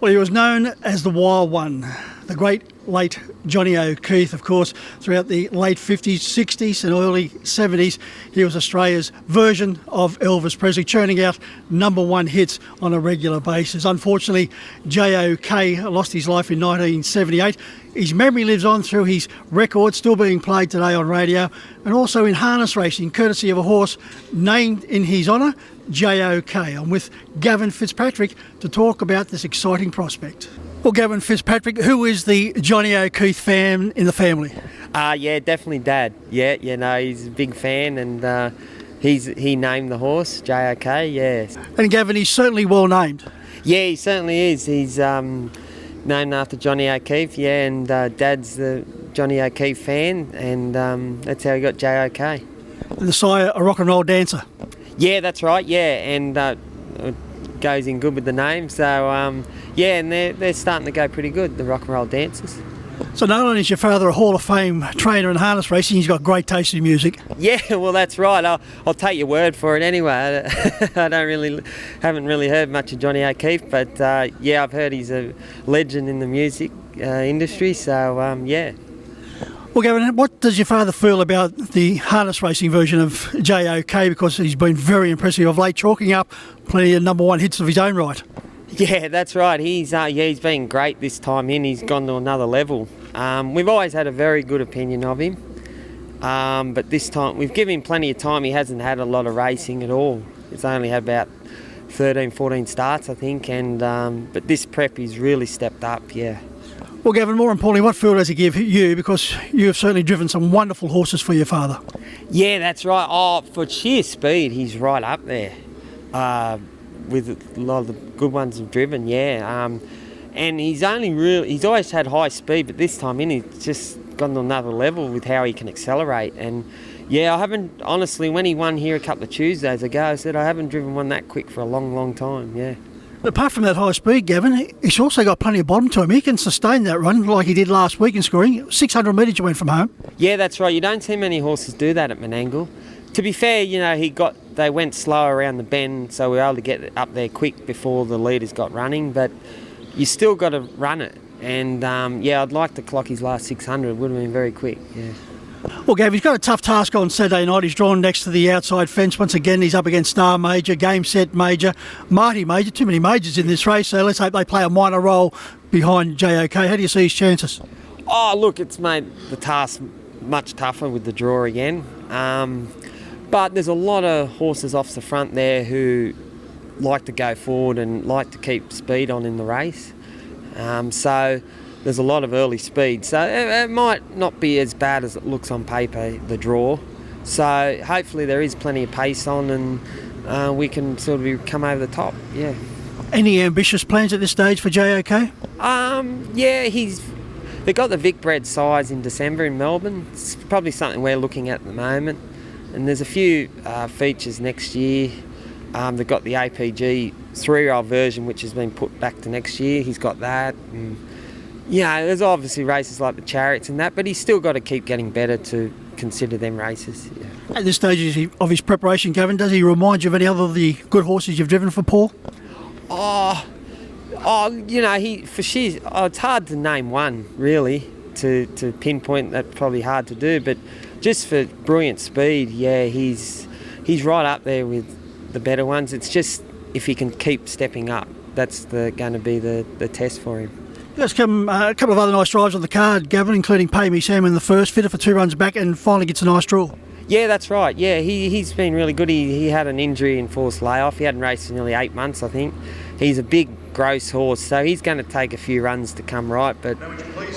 Well, he was known as the Wild One, the great late Johnny O'Keefe, of course, throughout the late 50s, 60s and early 70s. He was Australia's version of Elvis Presley, churning out #1 hits on a regular basis. Unfortunately, J.O.K. lost his life in 1978. His memory lives on through his record, still being played today on radio, and also in harness racing, courtesy of a horse named in his honour, J.O.K. I'm with Gavin Fitzpatrick to talk about this exciting prospect. Well, Gavin Fitzpatrick, who is the Johnny O'Keefe fan in the family? Yeah, definitely Dad. Yeah, he's a big fan, and he named the horse J.O.K. Yeah. And Gavin, he's certainly well named. Yeah, he certainly is. He's named after Johnny O'Keefe. Yeah, and Dad's the Johnny O'Keefe fan, and that's how he got J.O.K. And the sire, a rock and roll dancer. Yeah, that's right. Yeah, and it goes in good with the name. So yeah, and they're starting to go pretty good, the rock and roll dancers. So not only is your father a Hall of Fame trainer in harness racing, he's got great taste in music. Yeah, well that's right. I'll take your word for it anyway. I haven't really heard much of Johnny O'Keefe, but yeah, I've heard he's a legend in the music industry. So yeah. Well, Gavin, what does your father feel about the harness racing version of J.O.K. because he's been very impressive of late, chalking up plenty of #1 hits of his own right? Yeah, that's right. He's been great this time in. He's gone to another level. We've always had a very good opinion of him, but this time we've given him plenty of time. He hasn't had a lot of racing at all. He's only had about 13, 14 starts, I think, and but this prep he's really stepped up. Yeah. Well, Gavin, more importantly, what feel does he give you? Because you have certainly driven some wonderful horses for your father. Yeah, that's right. Oh, for sheer speed, he's right up there with a lot of the good ones I've driven. Yeah, and he's always had high speed, but this time in he's just gone to another level with how he can accelerate. And yeah, I haven't honestly. When he won here a couple of Tuesdays ago, I said I haven't driven one that quick for a long, long time. Yeah. Apart from that high speed, Gavin, he's also got plenty of bottom to him. He can sustain that run like he did last week in scoring. 600 metres you went from home. Yeah, that's right. You don't see many horses do that at Menangle. To be fair, they went slow around the bend, so we were able to get up there quick before the leaders got running, but you still got to run it. And yeah, I'd like to clock his last 600. It would have been very quick, yeah. Well, Gav, he's got a tough task on Saturday night. He's drawn next to the outside fence. Once again, he's up against Star Major, Game Set Major, Marty Major. Too many majors in this race, so let's hope they play a minor role behind J.O.K. How do you see his chances? Oh, look, it's made the task much tougher with the draw again. But there's a lot of horses off the front there who like to go forward and like to keep speed on in the race. So there's a lot of early speed. So it might not be as bad as it looks on paper, the draw. So hopefully there is plenty of pace on and we can sort of come over the top, yeah. Any ambitious plans at this stage for J.O.K.? Yeah, they got the Vic Bred size in December in Melbourne. It's probably something we're looking at the moment. And there's a few features next year. They've got the APG 3-year-old version, which has been put back to next year. He's got that. And, there's obviously races like the Chariots and that, but he's still got to keep getting better to consider them races. Yeah. At this stage of his preparation, Gavin, does he remind you of any other of the good horses you've driven for Paul? It's hard to name one, really, to pinpoint. That's probably hard to do, but just for brilliant speed, yeah, he's right up there with the better ones. It's just if he can keep stepping up, that's going to be the test for him. There's come a couple of other nice drives on the card, Gavin, including Pay Me Sam in the first, fitter for 2 runs back and finally gets a nice draw. Yeah, that's right. Yeah, he's been really good. He had an injury and forced layoff. He hadn't raced for nearly 8 months, I think. He's a big, gross horse, so he's going to take a few runs to come right, but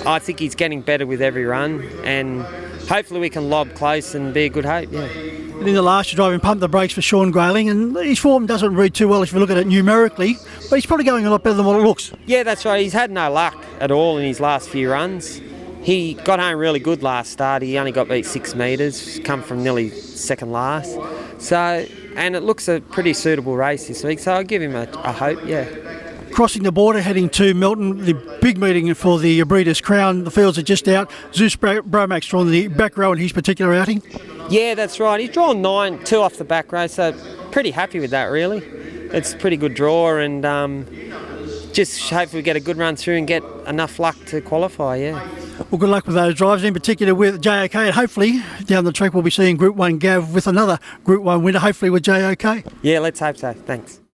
I think he's getting better with every run and hopefully we can lob close and be a good hope, yeah. And in the last, you're driving Pump the Brakes for Sean Grayling, and his form doesn't read too well if you look at it numerically, but he's probably going a lot better than what it looks. Yeah, that's right. He's had no luck at all in his last few runs. He got home really good last start. He only got beat 6 metres, come from nearly second last. So, and it looks a pretty suitable race this week, so I'll give him a hope, yeah. Crossing the border, heading to Melton, the big meeting for the Breeders' Crown. The fields are just out. Zeus Bromack's drawn the back row in his particular outing. Yeah, that's right. He's drawn 9, 2 off the back row, so pretty happy with that, really. It's a pretty good draw, and just hopefully get a good run through and get enough luck to qualify, yeah. Well, good luck with those drives, in particular with JOK, and hopefully down the track we'll be seeing Group 1 Gav with another Group 1 winner, hopefully with JOK. Yeah, let's hope so. Thanks.